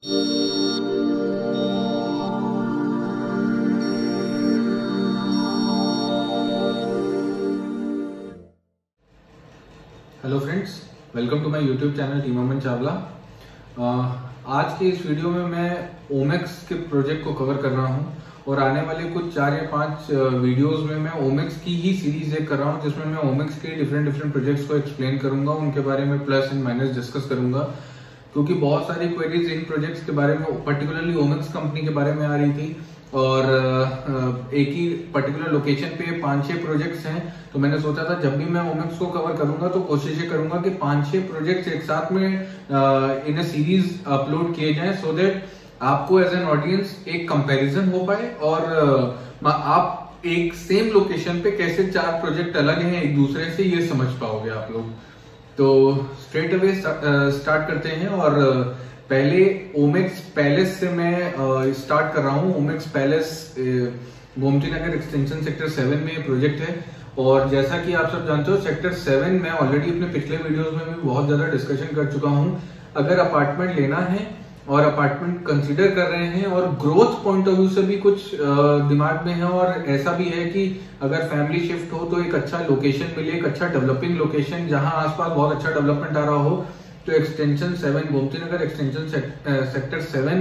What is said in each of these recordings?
Hello friends, welcome to my YouTube channel team Aman Chawla. आज के इस वीडियो में मैं ओमेक्स के प्रोजेक्ट को कवर कर रहा हूं और आने वाले कुछ 4 या 5 वीडियोस में मैं ओमेक्स की ही सीरीज एक कर रहा हूं, जिसमें मैं ओमेक्स के डिफरेंट प्रोजेक्ट्स को एक्सप्लेन करूंगा, उनके बारे में प्लस एंड माइनस डिस्कस करूंगा, क्योंकि बहुत सारी क्वेरीज इन प्रोजेक्ट्स के बारे में, पर्टिकुलरली ओमेक्स कंपनी के बारे में आ रही थी और एक ही पर्टिकुलर लोकेशन पे 5-6 प्रोजेक्ट्स हैं। तो मैंने सोचा था जब भी मैं ओमेक्स को कवर करूंगा तो कोशिश ये करूंगा कि 5-6 प्रोजेक्ट्स एक साथ में इन अ सीरीज अपलोड किए जाएं, सो दैट आपको एज एन ऑडियंस एक कंपैरिजन हो पाए और आप एक सेम लोकेशन पे कैसे 4 प्रोजेक्ट अलग हैं एक दूसरे से, ये समझ पाओगे आप लोग। तो स्ट्रेट अवे स्टार्ट करते हैं और पहले ओमेक्स पैलेस से मैं स्टार्ट कर रहा हूँ। Omaxe palace Gomti Nagar extension sector 7 में ये प्रोजेक्ट है और जैसा कि आप सब जानते हो सेक्टर 7 मैं ऑलरेडी अपने पिछले वीडियोस में भी बहुत ज्यादा डिस्कशन कर चुका हूँ। अगर अपार्टमेंट लेना है और अपार्टमेंट कंसीडर कर रहे हैं और ग्रोथ पॉइंट ऑफ व्यू से भी कुछ दिमाग में है और ऐसा भी है कि अगर फैमिली शिफ्ट हो तो एक अच्छा लोकेशन मिले, एक अच्छा डेवलपिंग लोकेशन जहां आसपास बहुत अच्छा डेवलपमेंट आ रहा हो, तो extension 7 Gomti Nagar extension sector 7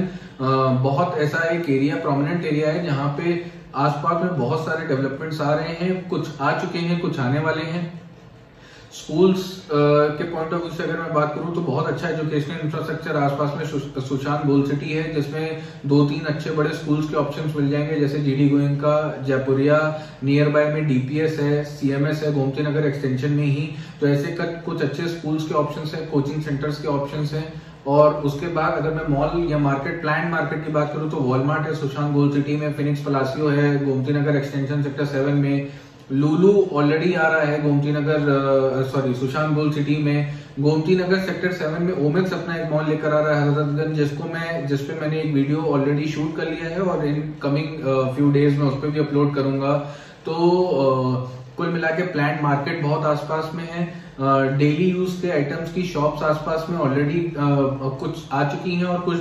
बहुत ऐसा एक एरिया, प्रोमिनेंट एरिया है जहां पे आसपास में बहुत सारे डेवलपमेंट्स आ रहे हैं, कुछ आ चुके हैं, कुछ आने वाले हैं। स्कूल्स के पॉइंट ऑफ व्यू से अगर मैं बात करूं तो बहुत अच्छा एजुकेशनल इंफ्रास्ट्रक्चर आसपास में सुशांत गोल्ड सिटी है, जिसमें 2-3 अच्छे बड़े स्कूल्स के ऑप्शंस मिल जाएंगे, जैसे GD Goenka, Jaipuria, near by में डीपीएस है, सीएमएस है गोमती नगर एक्सटेंशन में ही। तो ऐसे कुछ अच्छे स्कूल्स के ऑप्शंस हैं, कोचिंग सेंटर्स के ऑप्शंस हैं। और उसके बाद अगर मैं मॉल या मार्केट, प्लान मार्केट की बात करूं तो वॉलमार्ट है सुशांत गोल्ड सिटी में, फिनिक्स पलासियो है गोमती नगर एक्सटेंशन सेक्टर 7 में, लुलू ऑलरेडी आ रहा है गोमती नगर सुशांत गोल्ड सिटी में। गोमती नगर सेक्टर 7 में ओमेक्स अपना एक मॉल लेकर आ रहा है हजरतगंज, जिसपे मैंने एक वीडियो ऑलरेडी शूट कर लिया है और इन कमिंग फ्यू डेज में उस पर भी अपलोड करूंगा। तो कुल मिला के प्लांट मार्केट बहुत आसपास में है। डेली यूज के आइटम्स की शॉप्स आसपास में ऑलरेडी कुछ आ चुकी हैं और कुछ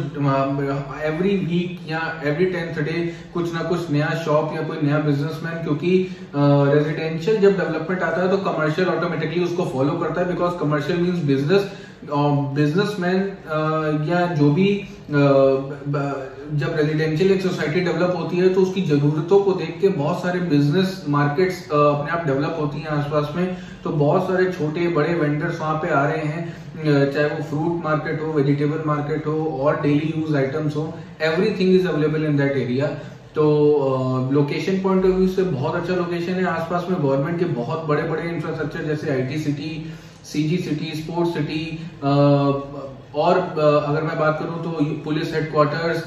एवरी वीक या एवरी 10th डे कुछ ना कुछ नया शॉप या कोई नया बिजनेसमैन, क्योंकि रेजिडेंशियल जब डेवलपमेंट आता है तो कमर्शियल ऑटोमेटिकली उसको फॉलो करता है, because commercial means business. Businessman या जो भी जब रेजिडेंशियल एक सोसाइटी डेवलप होती है तो उसकी जरूरतों को देख के बहुत सारे बिजनेस मार्केट्स अपने आप डेवलप होती हैं आसपास में। तो बहुत सारे छोटे बड़े वेंडर्स वहां पे आ रहे हैं, चाहे वो फ्रूट मार्केट हो, वेजिटेबल मार्केट हो और डेली यूज आइटम्स हो, everything is available in that area. तो लोकेशन पॉइंट ऑफ व्यू से बहुत अच्छा लोकेशन है। आसपास में गवर्नमेंट के बहुत बड़े बड़े इंफ्रास्ट्रक्चर जैसे IT city, CG city, sports city और अगर मैं बात करूं तो police headquarters,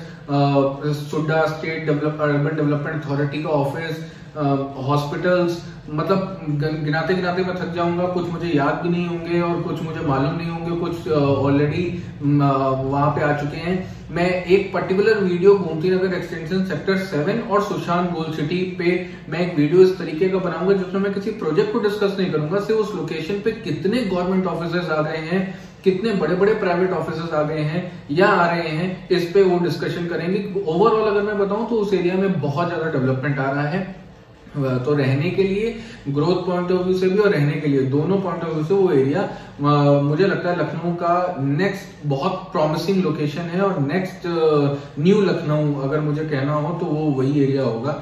SUDA state urban development authority का ऑफिस, हॉस्पिटल्स, मतलब गिनाते गिनाते मैं थक जाऊंगा, कुछ मुझे याद भी नहीं होंगे और कुछ मुझे मालूम नहीं होंगे, कुछ ऑलरेडी वहां पे आ चुके हैं। मैं एक particular video Gomti Nagar extension sector 7 और सुशांत गोल्ड सिटी पे मैं एक वीडियो इस तरीके का बनाऊंगा जिसमें मैं किसी प्रोजेक्ट को डिस्कस नहीं करूंगा, सिर्फ उस लोकेशन पे कितने गवर्नमेंट ऑफिसर्स आ गए हैं, कितने बड़े बड़े प्राइवेट ऑफिसर्स आ गए हैं या आ रहे हैं, इस पे वो डिस्कशन करेंगे। ओवरऑल अगर मैं बताऊं तो उस एरिया में बहुत ज्यादा डेवलपमेंट आ रहा है। तो रहने के लिए, ग्रोथ पॉइंट ऑफ व्यू से भी और रहने के लिए, दोनों पॉइंट ऑफ व्यू से वो एरिया मुझे लगता है लखनऊ का नेक्स्ट बहुत प्रॉमिसिंग लोकेशन है और नेक्स्ट न्यू लखनऊ अगर मुझे कहना हो तो वो वही एरिया होगा।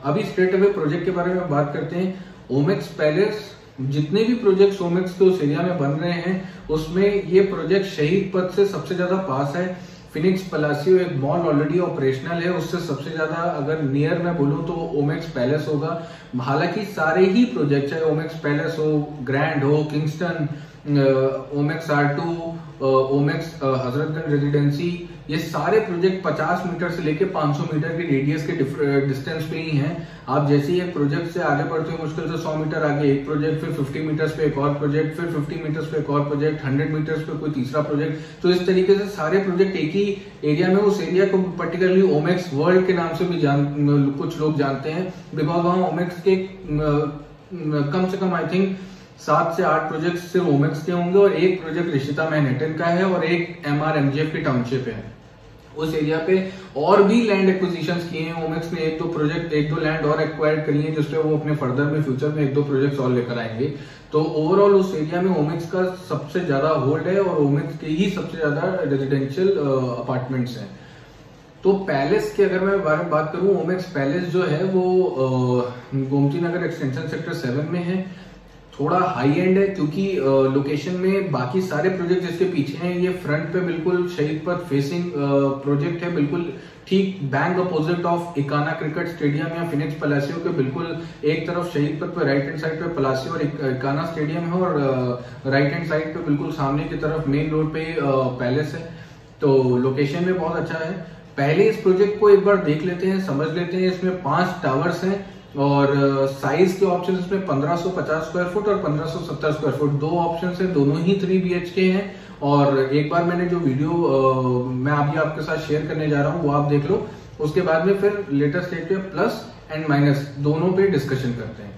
अभी स्ट्रेट अवे प्रोजेक्ट के बारे में बात करते हैं। ओमेक्स पैलेस, जितने भी प्रोजेक्ट्स ओमेक्स के उस एरिया में बन रहे हैं उसमें ये प्रोजेक्ट शहीद पथ से सबसे ज्यादा पास है। फिनिक्स पलासियो एक मॉल ऑलरेडी ऑपरेशनल है, उससे सबसे ज्यादा अगर नियर में बोलूं तो ओमेक्स पैलेस होगा। हालांकि सारे ही प्रोजेक्ट, चाहे ओमेक्स पैलेस हो, ग्रैंड हो, Kingston, Omaxe R2, Omaxe Hazratganj residency, ये सारे प्रोजेक्ट 50 मीटर से लेके 500 मीटर के रेडियस के डिस्टेंस पे ही हैं। आप जैसे ही एक प्रोजेक्ट से आगे बढ़ते हो, मुश्किल से 100 मीटर आगे एक प्रोजेक्ट, फिर 50 मीटर्स पे एक और प्रोजेक्ट, फिर 50 मीटर्स पे एक और प्रोजेक्ट, 100 मीटर्स पे कोई तीसरा प्रोजेक्ट। तो इस तरीके से सारे प्रोजेक्ट एक ही एरिया में, उस एरिया को पर्टिकुलरली ओमेक्स वर्ल्ड के नाम से भी कुछ लोग जानते हैं, बिकॉज वहाँ ओमेक्स के कम से कम आई थिंक 7 से 8 प्रोजेक्ट सिर्फ ओमेक्स के होंगे और एक प्रोजेक्ट ऋषिता मैनहट्टन का है और एक MRMGF की टाउनशिप है। उस एरिया पे और भी लैंड एक्विजिशंस किए हैं ओमेक्स ने। एक दो लैंड और एक्वायर्ड करी है, जिसपे वो अपने फर्दर में फ्यूचर में 1-2 प्रोजेक्ट्स और लेकर आएंगे। तो ओवरऑल उस एरिया में ओमेक्स का सबसे ज्यादा होल्ड है और ओमेक्स के ही सबसे ज्यादा रेजिडेंशियल अपार्टमेंट्स हैं। तो पैलेस की अगर मैं बारे में बात करूं, ओमेक्स पैलेस जो है वो गोमती नगर एक्सटेंशन सेक्टर 7 में है। थोड़ा हाई एंड है क्योंकि लोकेशन में बाकी सारे प्रोजेक्ट जिसके पीछे हैं, ये फ्रंट पे बिल्कुल शहीद पथ फेसिंग प्रोजेक्ट है, बिल्कुल ठीक bank opposite of Ekana cricket stadium या फिनिक्स पलासियो के बिल्कुल एक तरफ शहीद पथ पे राइट हैंड साइड पे पलासियो और इकाना स्टेडियम है, और राइट हैंड साइड पे बिल्कुल सामने की तरफ मेन रोड पे पैलेस है। तो लोकेशन में बहुत अच्छा है। पहले इस प्रोजेक्ट को एक बार देख लेते हैं, समझ लेते हैं। इसमें 5 टावर्स हैं और साइज के ऑप्शन इसमें 1550 स्क्वायर फुट और 1570 स्क्वायर फुट, 2 ऑप्शन है, दोनों ही 3 BHK हैं। और एक बार मैंने जो वीडियो मैं अभी आपके साथ शेयर करने जा रहा हूँ वो आप देख लो, उसके बाद में फिर लेटेस्ट स्टेज पे प्लस एंड माइनस दोनों पे डिस्कशन करते हैं।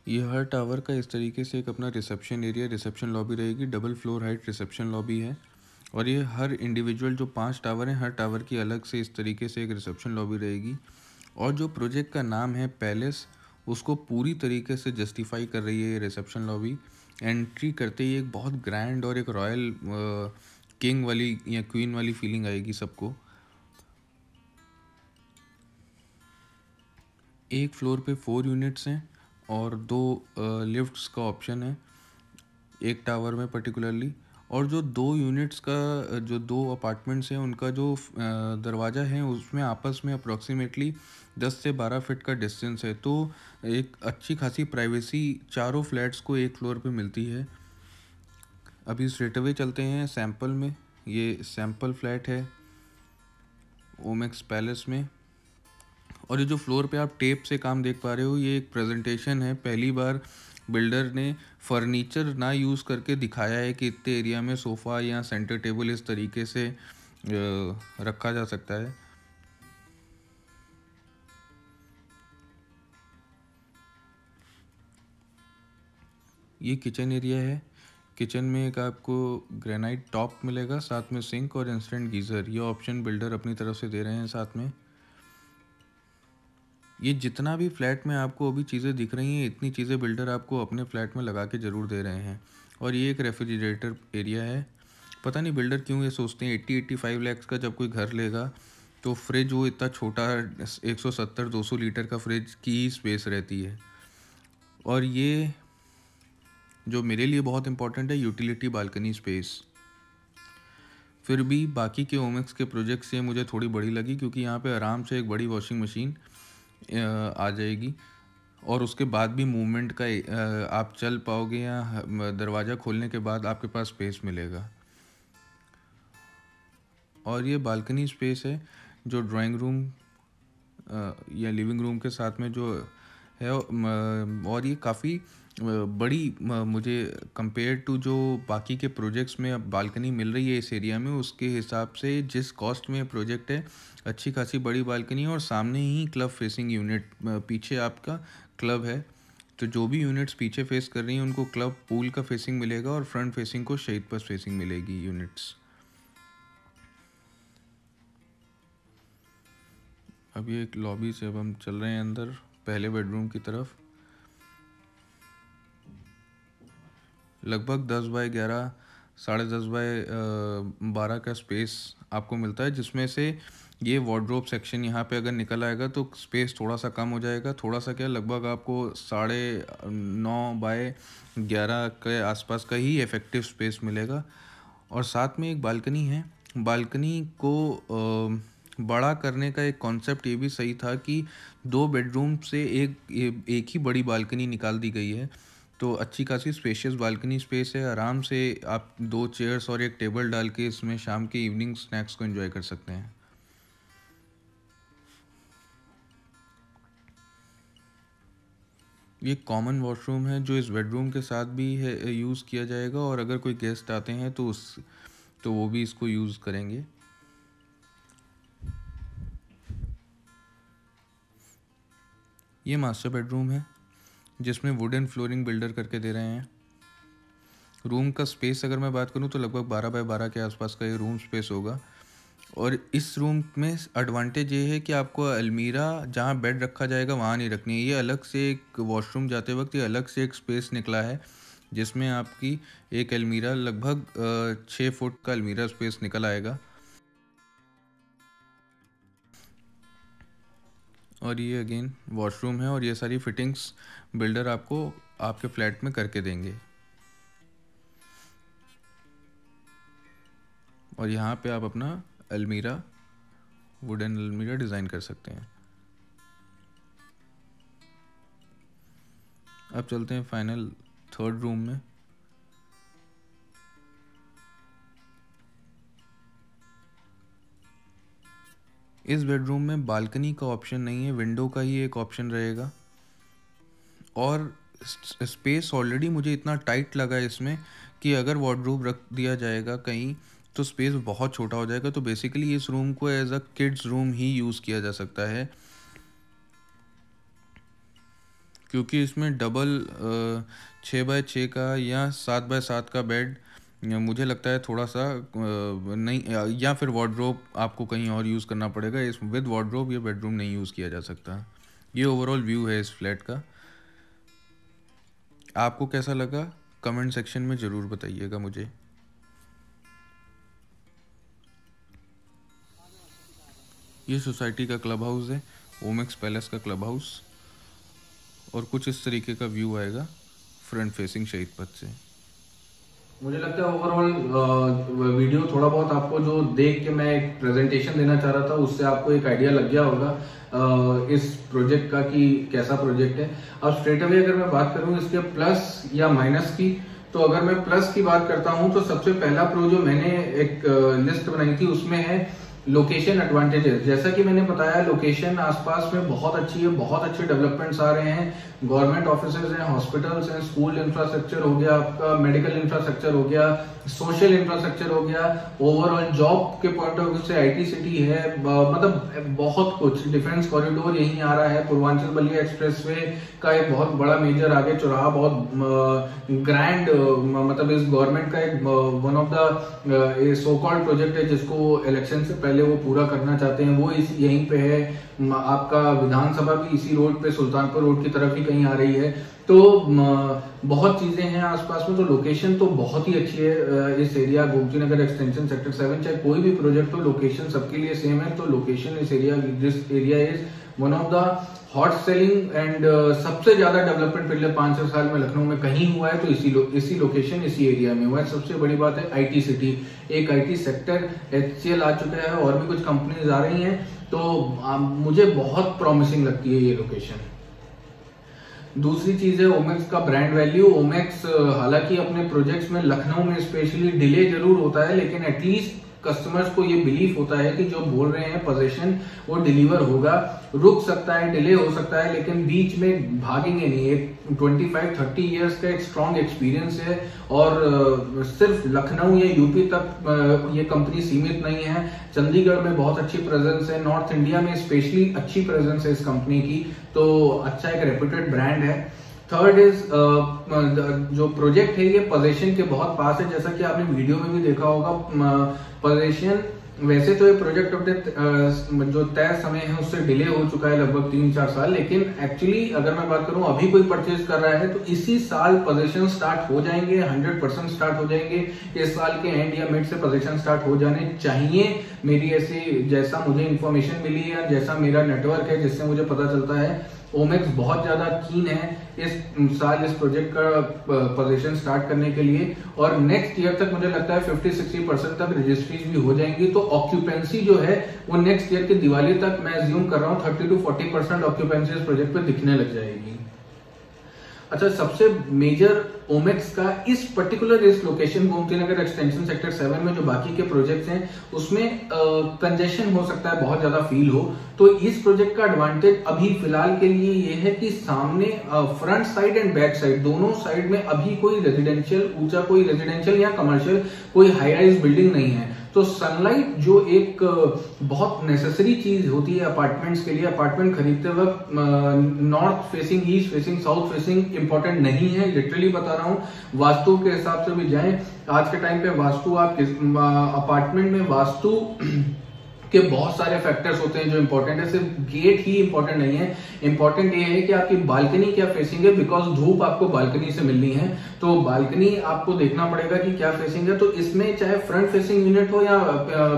ये हर टावर का इस तरीके से एक अपना रिसेप्शन एरिया, रिसेप्शन लॉबी रहेगी। Double floor height reception lobby है। और ये हर इंडिविजुअल जो 5 टावर हैं, हर टावर की अलग से इस तरीके से एक रिसेप्शन लॉबी रहेगी। और जो प्रोजेक्ट का नाम है पैलेस, उसको पूरी तरीके से जस्टिफाई कर रही है ये रिसेप्शन लॉबी। एंट्री करते ही एक बहुत ग्रैंड और एक रॉयल किंग वाली या क्वीन वाली फीलिंग आएगी सबको। एक फ्लोर पे 4 यूनिट्स हैं और 2 लिफ्ट्स का ऑप्शन है एक टावर में पर्टिकुलरली। और जो 2 यूनिट्स का जो 2 अपार्टमेंट्स हैं, उनका जो दरवाज़ा है उसमें आपस में अप्रॉक्सीमेटली 10 से 12 फीट का डिस्टेंस है। तो एक अच्छी खासी प्राइवेसी चारों फ्लैट्स को एक फ्लोर पे मिलती है। अभी स्ट्रेट अवे चलते हैं सैंपल में। ये सैंपल फ्लैट है ओमेक्स पैलेस में। और ये जो फ्लोर पे आप टेप से काम देख पा रहे हो, ये एक प्रेजेंटेशन है। पहली बार बिल्डर ने फर्नीचर ना यूज़ करके दिखाया है कि इतने एरिया में सोफ़ा या सेंटर टेबल इस तरीके से रखा जा सकता है। ये किचन एरिया है। किचन में एक आपको ग्रेनाइट टॉप मिलेगा, साथ में सिंक और इंस्टेंट गीज़र। ये ऑप्शन बिल्डर अपनी तरफ से दे रहे हैं साथ में। ये जितना भी फ्लैट में आपको अभी चीज़ें दिख रही हैं, इतनी चीज़ें बिल्डर आपको अपने फ्लैट में लगा के ज़रूर दे रहे हैं। और ये एक रेफ्रिजरेटर एरिया है। पता नहीं बिल्डर क्यों ये सोचते हैं 80-85 लाख का जब कोई घर लेगा तो फ्रिज वो इतना छोटा 170-200 लीटर का फ्रिज की ही स्पेस रहती है। और ये जो मेरे लिए बहुत इंपॉर्टेंट है, यूटिलिटी बालकनी स्पेस। फिर भी बाकी के ओमेक्स के प्रोजेक्ट से मुझे थोड़ी बड़ी लगी, क्योंकि यहाँ पे आराम से एक बड़ी वॉशिंग मशीन आ जाएगी और उसके बाद भी मूवमेंट का आप चल पाओगे या दरवाज़ा खोलने के बाद आपके पास स्पेस मिलेगा। और ये बालकनी स्पेस है जो ड्राइंग रूम या लिविंग रूम के साथ में जो है। और ये काफ़ी बड़ी मुझे कंपेयर टू जो बाकी के प्रोजेक्ट्स में अब बालकनी मिल रही है इस एरिया में, उसके हिसाब से जिस कॉस्ट में प्रोजेक्ट है, अच्छी खासी बड़ी बालकनी है। और सामने ही क्लब फेसिंग यूनिट, पीछे आपका क्लब है, तो जो भी यूनिट्स पीछे फेस कर रही हैं उनको क्लब पूल का फेसिंग मिलेगा और फ्रंट फेसिंग को शहीद पथ फेसिंग मिलेगी यूनिट्स। अभी एक लॉबी से अब हम चल रहे हैं अंदर पहले बेडरूम की तरफ। लगभग 10 बाय 11 10.5 बाय 12 का स्पेस आपको मिलता है, जिसमें से ये वार्डरोब सेक्शन यहाँ पे अगर निकल आएगा तो स्पेस थोड़ा सा कम हो जाएगा। थोड़ा सा क्या, लगभग आपको 9.5 बाय 11 के आसपास का ही इफ़ेक्टिव स्पेस मिलेगा। और साथ में एक बालकनी है। बालकनी को बड़ा करने का एक कॉन्सेप्ट ये भी सही था कि 2 बेडरूम से एक ही बड़ी बालकनी निकाल दी गई है। तो अच्छी खासी स्पेशियस बालकनी स्पेस है। आराम से आप 2 चेयर्स और एक टेबल डाल के इसमें शाम के इवनिंग स्नैक्स को एंजॉय कर सकते हैं। ये कॉमन वॉशरूम है जो इस बेडरूम के साथ भी है, यूज़ किया जाएगा, और अगर कोई गेस्ट आते हैं तो वो भी इसको यूज़ करेंगे। ये मास्टर बेडरूम है जिसमें वुडन फ्लोरिंग बिल्डर करके दे रहे हैं। रूम का स्पेस अगर मैं बात करूं तो लगभग 12 बाय 12 के आसपास का ये रूम स्पेस होगा। और इस रूम में एडवांटेज ये है कि आपको अलमीरा जहां बेड रखा जाएगा वहां नहीं रखनी है। ये अलग से एक वॉशरूम जाते वक्त ये अलग से एक स्पेस निकला है जिसमें आपकी एक अलमीरा, लगभग 6 फुट का अलमीरा स्पेस निकल आएगा। और ये अगेन वॉशरूम है, और ये सारी फिटिंग्स बिल्डर आपको आपके फ्लैट में करके देंगे। और यहाँ पे आप अपना अलमीरा, वुडन अलमीरा डिज़ाइन कर सकते हैं। अब चलते हैं फाइनल 3rd रूम में। इस बेडरूम में बालकनी का ऑप्शन नहीं है, विंडो का ही एक ऑप्शन रहेगा। और स्पेस ऑलरेडी मुझे इतना टाइट लगा इसमें कि अगर वार्डरोब रख दिया जाएगा कहीं तो स्पेस बहुत छोटा हो जाएगा। तो बेसिकली इस रूम को एज अ किड्स रूम ही यूज़ किया जा सकता है, क्योंकि इसमें डबल 6 बाय 6 का या 7 बाय 7 का बेड मुझे लगता है थोड़ा सा नहीं, या फिर वार्डरोब आपको कहीं और यूज़ करना पड़ेगा। इस विद वार्डरोब ये बेडरूम नहीं यूज़ किया जा सकता। ये ओवरऑल व्यू है इस फ्लैट का। आपको कैसा लगा कमेंट सेक्शन में ज़रूर बताइएगा मुझे। ये सोसाइटी का क्लब हाउस है, ओमेक्स पैलेस का क्लब हाउस, और कुछ इस तरीके का व्यू आएगा फ्रंट फेसिंग शहीद पथ से। मुझे लगता है ओवरऑल वीडियो थोड़ा बहुत आपको जो देख के मैं एक प्रेजेंटेशन देना चाह रहा था उससे आपको एक आइडिया लग गया होगा इस प्रोजेक्ट का कि कैसा प्रोजेक्ट है। अब स्ट्रेट अवे अगर मैं बात करूं इसके प्लस या माइनस की, तो अगर मैं प्लस की बात करता हूं तो सबसे पहला प्रो जो मैंने एक लिस्ट बनाई थी उसमें है लोकेशन एडवांटेजेस। जैसा कि मैंने बताया लोकेशन आसपास में बहुत अच्छी है, बहुत अच्छे डेवलपमेंट्स आ रहे हैं, गवर्नमेंट ऑफिसेज हैं, हॉस्पिटल्स हैं, स्कूल इंफ्रास्ट्रक्चर हो गया, आपका मेडिकल इंफ्रास्ट्रक्चर हो गया, सोशल इंफ्रास्ट्रक्चर हो गया, ओवरऑल जॉब के पॉइंट ऑफ व्यू से आईटी सिटी है, मतलब बहुत कुछ। डिफेंस कॉरिडोर यहीं आ रहा है, पूर्वांचल बलिया एक्सप्रेसवे का एक बहुत बड़ा मेजर आगे चौराहा, बहुत ग्रैंड, मतलब इस गवर्नमेंट का एक one of the so called project है जिसको इलेक्शन से पहले वो पूरा करना चाहते हैं। वो यहीं पे है। आपका विधानसभा भी इसी रोड पे, सुल्तानपुर रोड की तरफ ही कहीं आ रही है। तो बहुत चीजें हैं आसपास में, तो लोकेशन तो बहुत ही अच्छी है इस area. Gomti Nagar extension sector 7, चाहे कोई भी प्रोजेक्ट हो, लोकेशन सबके लिए सेम है। तो लोकेशन इस area, this area is one of the hot selling and सबसे ज्यादा डेवलपमेंट पिछले 5-6 साल में लखनऊ में कहीं हुआ है तो इसी लोकेशन, इसी एरिया में हुआ है। सबसे बड़ी बात है आईटी सिटी, एक आईटी सेक्टर HCL आ चुका है और भी कुछ कंपनीज आ रही हैं, तो मुझे बहुत प्रॉमिसिंग लगती है ये लोकेशन। दूसरी चीज है ओमेक्स का ब्रांड वैल्यू। ओमेक्स हालांकि अपने प्रोजेक्ट्स में लखनऊ में स्पेशली डिले जरूर होता है, लेकिन एटलीस्ट कस्टमर्स को ये बिलीफ होता है कि जो बोल रहे हैं पोजीशन वो डिलीवर होगा। रुक सकता है, डिले हो सकता है, लेकिन बीच में भागेंगे नहीं। एक 25-30 इयर्स का एक स्ट्रॉन्ग एक्सपीरियंस है, और सिर्फ लखनऊ या यूपी तक ये कंपनी सीमित नहीं है। चंडीगढ़ में बहुत अच्छी प्रेजेंस है, नॉर्थ इंडिया में स्पेशली अच्छी प्रेजेंस है इस कंपनी की, तो अच्छा एक रेप्यूटेड ब्रांड है। थर्ड इज जो प्रोजेक्ट है ये पोजीशन के बहुत पास है, जैसा कि आपने वीडियो में भी देखा होगा। पोजीशन वैसे तो ये प्रोजेक्ट अपडेट जो तय समय है उससे डिले हो चुका है लगभग 3-4 साल, लेकिन एक्चुअली अगर मैं बात करूं अभी कोई परचेज कर रहा है तो इसी साल पोजीशन स्टार्ट हो जाएंगे, 100% स्टार्ट हो जाएंगे। इस साल के एंड या मिड से पोजीशन स्टार्ट हो जाने चाहिए। मेरी ऐसी जैसा मुझे इन्फॉर्मेशन मिली है, जैसा मेरा नेटवर्क है, जिससे मुझे पता चलता है ओमेक्स बहुत ज्यादा कीन है इस साल इस प्रोजेक्ट का पोजीशन स्टार्ट करने के लिए, और नेक्स्ट ईयर तक मुझे लगता है 50-60% तक रजिस्ट्रीज भी हो जाएंगी। तो ऑक्यूपेंसी जो है वो नेक्स्ट ईयर की दिवाली तक मैं अज्यूम कर रहा हूँ 30-40% ऑक्यूपेंसी इस प्रोजेक्ट पे दिखने लग जाएगी। अच्छा, सबसे मेजर ओमेक्स का इस पर्टिकुलर इस location Gomti Nagar extension sector 7 में जो बाकी के प्रोजेक्ट्स हैं उसमें कंजेशन हो सकता है, बहुत ज्यादा फील हो। तो इस प्रोजेक्ट का एडवांटेज अभी फिलहाल के लिए ये है कि सामने front side and back side दोनों साइड में अभी कोई रेजिडेंशियल ऊंचा कोई रेजिडेंशियल या कमर्शियल कोई हाई राइज बिल्डिंग नहीं है। तो सनलाइट जो एक बहुत नेसेसरी चीज होती है अपार्टमेंट्स के लिए, अपार्टमेंट खरीदते वक्त north facing, east facing, south facing important नहीं है, लिटरली बता रहा हूं। वास्तु के हिसाब से भी जाएं, आज के टाइम पे वास्तु आप अपार्टमेंट में वास्तु के बहुत सारे फैक्टर्स होते हैं जो इंपॉर्टेंट है, सिर्फ गेट ही इंपॉर्टेंट नहीं है। इंपॉर्टेंट ये है कि आपकी बालकनी क्या फेसिंग है, बिकॉज धूप आपको बालकनी से मिलनी है, तो बालकनी आपको देखना पड़ेगा कि क्या फेसिंग है। तो इसमें चाहे फ्रंट फेसिंग यूनिट हो या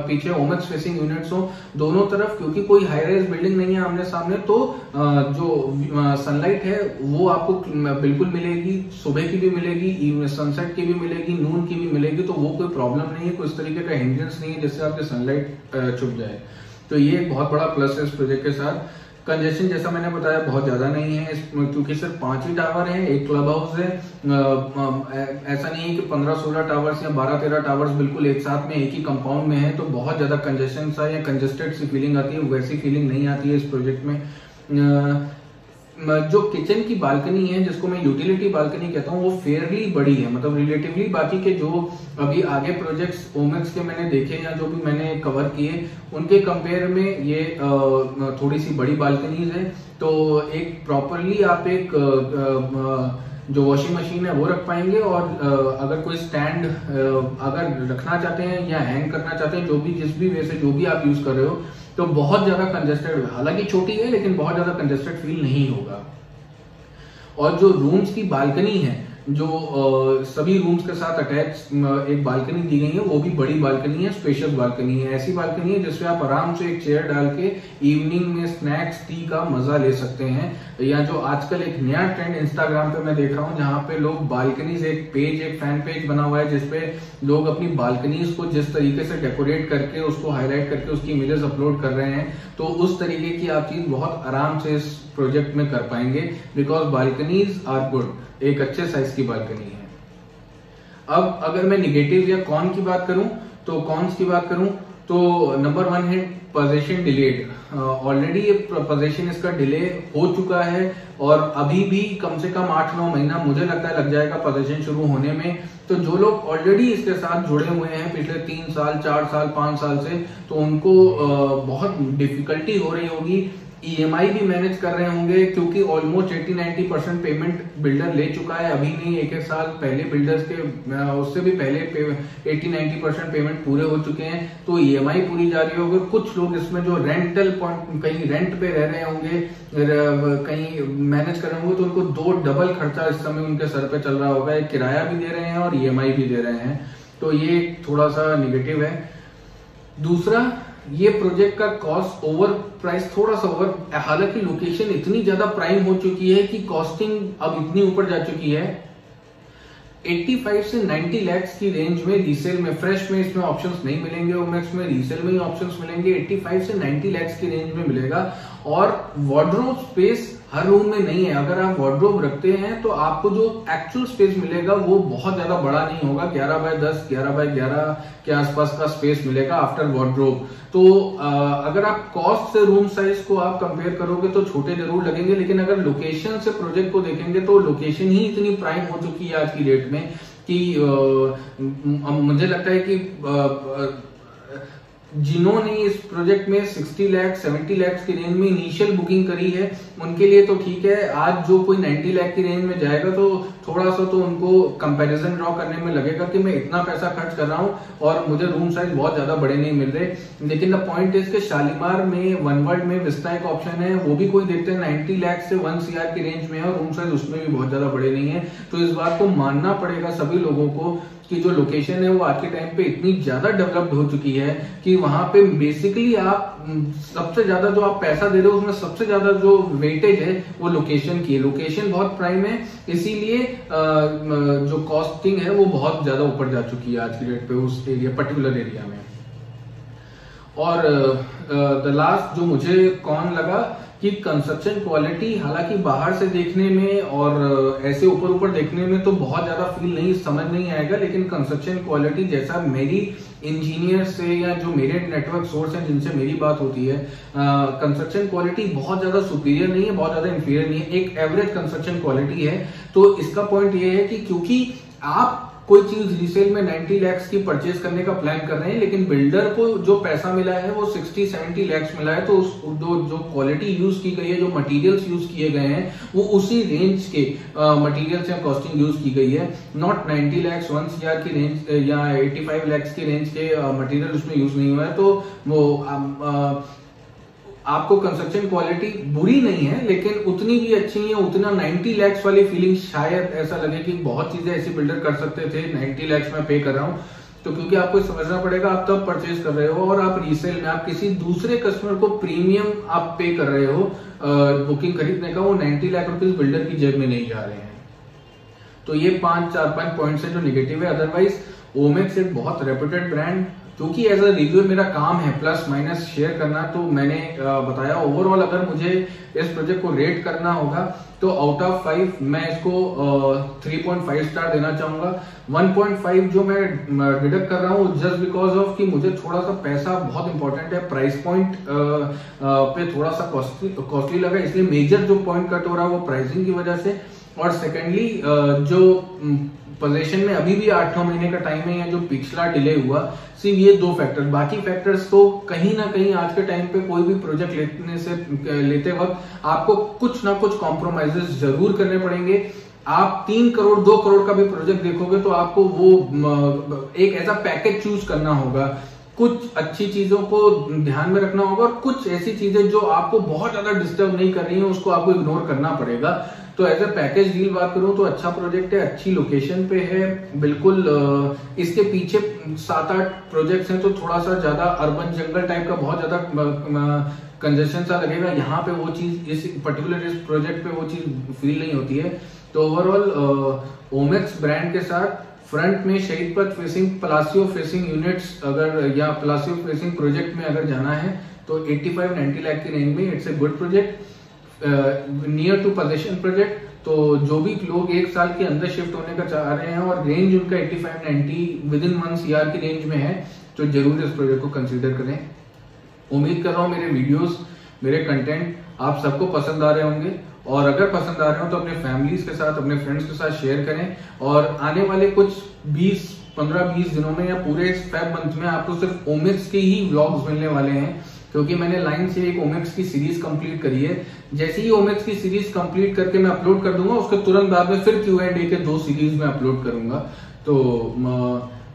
पीछे ओमेक्स फेसिंग यूनिट्स हो, दोनों तरफ, क्योंकि कोई हाई राइज बिल्डिंग नहीं है आमने सामने, तो जो सनलाइट है वो आपको बिल्कुल मिलेगी, सुबह की भी मिलेगी, सनसेट की भी मिलेगी, नून की भी मिलेगी, तो वो कोई प्रॉब्लम नहीं है, कोई इस तरीके का हिंड्रेंस नहीं है जिससे आपकी सनलाइट छुप जाए। तो ये एक बहुत बड़ा प्लस है इस प्रोजेक्ट के साथ। कंजेशन जैसा मैंने बताया बहुत ज्यादा नहीं है क्योंकि सिर्फ 5 ही टावर है, एक क्लब हाउस है। ऐसा नहीं है कि 15-16 टावर्स या 12-13 टावर्स बिल्कुल एक साथ में एक ही कंपाउंड में है, तो बहुत ज्यादा कंजेशन सा या कंजेस्टेड सी फीलिंग आती है, वैसी फीलिंग नहीं आती है इस प्रोजेक्ट में। जो किचन की बालकनी है, जिसको मैं यूटिलिटी बालकनी कहता हूँ, वो फेयरली बड़ी है, मतलब रिलेटिवली बाकी के जो अभी आगे प्रोजेक्ट्स ओमेक्स के मैंने देखे या जो भी मैंने कवर किए उनके कंपेयर में ये थोड़ी सी बड़ी बालकनीज है। तो एक प्रॉपरली आप एक जो वॉशिंग मशीन है वो रख पाएंगे, और अगर कोई स्टैंड अगर रखना चाहते हैं या हैंग करना चाहते हैं, जो भी जिस भी वे से जो भी आप यूज कर रहे हो, तो बहुत ज्यादा कंजेस्टेड, हालांकि छोटी है लेकिन बहुत ज्यादा कंजेस्टेड फील नहीं होगा। और जो रूम्स की बालकनी है, जो सभी रूम्स के साथ अटैच एक बालकनी दी गई है, वो भी बड़ी बालकनी है, स्पेशियस बालकनी है, ऐसी बालकनी है जिसमें आप आराम से एक चेयर डाल के इवनिंग में स्नैक्स टी का मजा ले सकते हैं। या जो आजकल एक नया ट्रेंड इंस्टाग्राम पे मैं देख रहा हूँ, जहाँ पे लोग बालकनी से एक फैन पेज बना हुआ है जिसपे लोग अपनी बालकनीज को जिस तरीके से डेकोरेट करके उसको हाईलाइट करके उसकी इमेजेस अपलोड कर रहे हैं, तो उस तरीके की आप चीज बहुत आराम से इस प्रोजेक्ट में कर पाएंगे, बिकॉज बालकनीज आर गुड, एक अच्छे साइज की बालकनी है। अब अगर मैं निगेटिव या कॉन की बात करूं, तो कॉन्स की बात करूं तो नंबर 1 है पोजीशन डिलेड। ऑलरेडी ये पोजीशन इसका डिले हो चुका है, और अभी भी कम से कम 8-9 महीना मुझे लगता है लग जाएगा पोजीशन शुरू होने में। तो जो लोग ऑलरेडी इसके साथ जुड़े हुए हैं पिछले 3 साल, 4 साल, 5 साल से, तो उनको बहुत डिफिकल्टी हो रही होगी। ईएमआई भी मैनेज कर रहे होंगे, क्योंकि ऑलमोस्ट 80-90% पेमेंट बिल्डर ले चुका है, अभी नहीं 1-1 साल पहले बिल्डर्स के उससे भी पहले 80-90% पेमेंट पूरे हो चुके हैं, तो ईएमआई पूरी जा रही होगी। कुछ लोग इसमें जो रेंटल पॉइंट कहीं रेंट पे रह रहे होंगे, कहीं मैनेज कर रहे होंगे, तो उनको 2 डबल खर्चा इस समय उनके सर पे चल रहा होगा, एक किराया भी दे रहे हैं और ईएमआई भी दे रहे हैं, तो ये थोड़ा सा निगेटिव है। दूसरा, ये प्रोजेक्ट का कॉस्ट ओवर प्राइस थोड़ा सा ओवर, हालांकि लोकेशन इतनी ज्यादा प्राइम हो चुकी है कि कॉस्टिंग अब इतनी ऊपर जा चुकी है। 85 से 90 लाख की रेंज में रीसेल में, फ्रेश में इसमें ऑप्शंस नहीं मिलेंगे, ओमेक्स में रीसेल में ही ऑप्शंस मिलेंगे। 85 से 90 लाख की रेंज में मिलेगा, और वार्डरोब स्पेस हर रूम में नहीं है। अगर आप वार्डरोब रखते हैं तो आपको जो एक्चुअल स्पेस मिलेगा वो बहुत ज्यादा बड़ा नहीं होगा, 11x10, 11x11 के आसपास का स्पेस मिलेगा आफ्टर वार्डरोब। तो अगर आप कॉस्ट से रूम साइज को आप कंपेयर करोगे तो छोटे जरूर लगेंगे, लेकिन अगर लोकेशन से प्रोजेक्ट को देखेंगे तो लोकेशन ही इतनी प्राइम हो चुकी है आज की डेट में कि मुझे लगता है कि जिन्होंने इस प्रोजेक्ट में 60 लाख 70 लाख की रेंज में इनिशियल बुकिंग करी है उनके लिए तो ठीक है। आज जो कोई 90 लाख की रेंज में जाएगा तो थोड़ा सा तो उनको कंपैरिजन ड्रॉ करने में लगेगा कि मैं इतना पैसा खर्च कर रहा हूं और मुझे रूम साइज बहुत ज्यादा बड़े नहीं मिल रहे। लेकिन द पॉइंट इज के शालीमार में वन वर्ल्ड में विस्टा एक ऑप्शन है, वो भी कोई देखते हैं 90 लाख से 1 CR की रेंज में है और रूम साइज उसमें भी बहुत ज्यादा बड़े नहीं है। तो इस बात को मानना पड़ेगा सभी लोगों को कि जो लोकेशन है वो आज के टाइम पे इतनी ज्यादा डेवलप्ड हो चुकी है कि वहां पे बेसिकली आप सबसे ज्यादा जो आप पैसा दे रहे हो उसमें सबसे ज्यादा जो वेटेज है वो लोकेशन की है। लोकेशन बहुत प्राइम है, इसीलिए जो कॉस्टिंग है वो बहुत ज्यादा ऊपर जा चुकी है आज की डेट पे उस एरिया पर्टिकुलर एरिया में। और द लास्ट जो मुझे कौन लगा कि कंस्ट्रक्शन क्वालिटी हालांकि बाहर से देखने में और ऐसे ऊपर ऊपर देखने में तो बहुत ज्यादा फील नहीं समझ नहीं आएगा, लेकिन कंस्ट्रक्शन क्वालिटी जैसा मेरी इंजीनियर से या जो मेरे नेटवर्क सोर्स हैं जिनसे मेरी बात होती है, कंस्ट्रक्शन क्वालिटी बहुत ज्यादा सुपीरियर नहीं है, बहुत ज्यादा इंफीरियर नहीं है, एक एवरेज कंस्ट्रक्शन क्वालिटी है। तो इसका पॉइंट ये है कि क्योंकि आप कोई चीज रीसेल में 90 लाख की परचेज करने का प्लान कर रहे हैं लेकिन बिल्डर को जो पैसा मिला है वो 60-70 लाख मिला है, तो जो क्वालिटी यूज की गई है, जो मटेरियल्स यूज किए गए हैं वो उसी रेंज के मटेरियल्स या कॉस्टिंग यूज की गई है। नॉट 90 लाख 1 CR की रेंज या 85 लाख की रेंज के मटेरियल उसमें यूज नहीं हुआ है। तो वो आपको कंस्ट्रक्शन क्वालिटी बुरी नहीं है लेकिन उतनी भी अच्छी है, उतना 90 लाख वाली फीलिंग शायद ऐसा लगे कि बहुत चीजें ऐसी बिल्डर कर सकते थे 90 लाख में पे कर रहा हूं। तो क्योंकि आपको समझना पड़ेगा आप तब परचेज कर रहे हो और आप रीसेल में आप किसी दूसरे कस्टमर को प्रीमियम आप पे कर रहे हो बुकिंग खरीदने का, वो 90 लाख रुपीज बिल्डर की जेब में नहीं जा रहे हैं। तो ये 4-5 पॉइंट्स है जो निगेटिव है। अदरवाइज ओमेक्स एक बहुत रेप्यूटेड ब्रांड, क्योंकि एज अ रिव्यूअर मेरा काम है प्लस माइनस शेयर करना, तो मैंने बताया ओवरऑल अगर मुझे इस प्रोजेक्ट को रेट करना होगा तो आउट ऑफ 5 मैं इसको 3.5 स्टार देना चाहूंगा। 1.5 जो मैं डिडक्ट कर रहा हूँ जस्ट बिकॉज ऑफ कि मुझे थोड़ा सा पैसा बहुत इंपॉर्टेंट है, प्राइस पॉइंट पे थोड़ा सा कॉस्टली लगा, इसलिए मेजर जो पॉइंट कट हो रहा है वो प्राइसिंग की वजह से। और सेकेंडली जो पोजीशन में अभी भी 8-9 महीने का टाइम है या जो पिछला डिले हुआ, सिर्फ ये 2 फैक्टर, बाकी फैक्टर्स तो कहीं ना कहीं आज के टाइम पे कोई भी प्रोजेक्ट लेते वक्त आपको कुछ ना कुछ कॉम्प्रोमाइजेस जरूर करने पड़ेंगे। आप 3 करोड़ 2 करोड़ का भी प्रोजेक्ट देखोगे तो आपको वो एक ऐसा पैकेज चूज करना होगा, कुछ अच्छी चीजों को ध्यान में रखना होगा और कुछ ऐसी चीजें जो आपको बहुत ज्यादा डिस्टर्ब नहीं कर रही हैं उसको आपको इग्नोर करना पड़ेगा। तो एज ए पैकेज डील बात करूं तो अच्छा प्रोजेक्ट है, अच्छी लोकेशन पे है बिल्कुल। इसके पीछे 7-8 प्रोजेक्ट्स हैं तो थोड़ा सा ज्यादा अर्बन जंगल टाइप का बहुत ज्यादा कंजेशन सा लगेगा, यहाँ पे वो चीज इस पर्टिकुलर इस प्रोजेक्ट पे वो चीज फील नहीं होती है। तो ओवरऑल ओमेक्स ब्रांड के साथ फ्रंट में शहीद पथ फेसिंग पलासियो फेसिंग यूनिट्स अगर या पलासियो फेसिंग प्रोजेक्ट में अगर जाना है तो 85-90 लाख की रेंज में it's a good project, near to position project. तो जो भी लोग 1 साल के अंदर शिफ्ट होने का चाह रहे हैं और रेंज उनका 85-90 विद इन 1 CR की रेंज में है तो जरूर इस प्रोजेक्ट को कंसीडर करें। उम्मीद कर रहा हूं मेरे वीडियोस मेरे कंटेंट आप सबको पसंद आ रहे होंगे और अगर पसंद आ रहे हो तो अपने फैमिलीज के साथ अपने फ्रेंड्स के साथ शेयर करें। और आने वाले कुछ 15-20 दिनों में या पूरे फेब मंथ में आपको सिर्फ ओमेक्स के ही व्लॉग्स मिलने वाले हैं, क्योंकि मैंने लाइन से एक ओमेक्स की सीरीज कंप्लीट करी है। जैसे ही ओमेक्स की सीरीज कंप्लीट करके मैं अपलोड कर दूंगा उसके तुरंत बाद में फिर Q&A के 2 सीरीज में अपलोड करूंगा। तो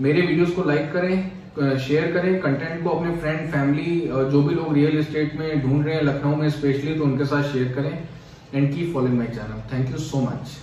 मेरे वीडियोस को लाइक करें, शेयर करें, कंटेंट को अपने फ्रेंड फैमिली जो भी लोग रियल एस्टेट में ढूंढ रहे हैं लखनऊ में स्पेशली तो उनके साथ शेयर करें and keep following my channel. Thank you so much.